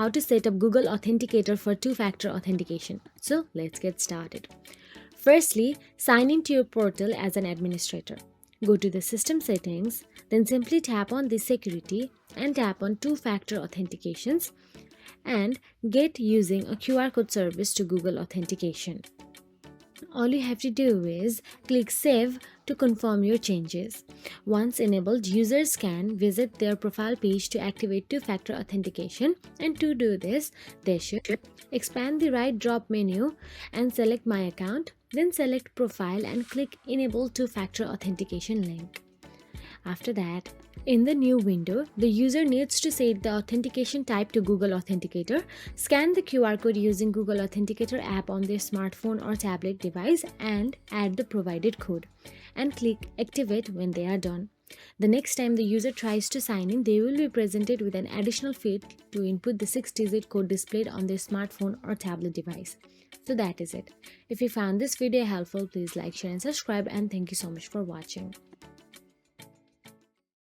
how to set up Google Authenticator for two-factor authentication. So let's get started. Firstly, sign into your portal as an administrator. Go to the system settings, then simply tap on the security and tap on two-factor authentications and get using a QR code service to Google Authentication. All you have to do is click Save to confirm your changes. Once enabled, users can visit their profile page to activate two-factor authentication, and to do this, they should expand the right drop menu and select My Account, then select Profile and click Enable two-factor authentication link. After that, in the new window, the user needs to set the authentication type to Google Authenticator, scan the QR code using Google Authenticator app on their smartphone or tablet device and add the provided code, and click Activate when they are done. The next time the user tries to sign in, they will be presented with an additional field to input the 6-digit code displayed on their smartphone or tablet device. So that is it. If you found this video helpful, please like, share and subscribe, and thank you so much for watching.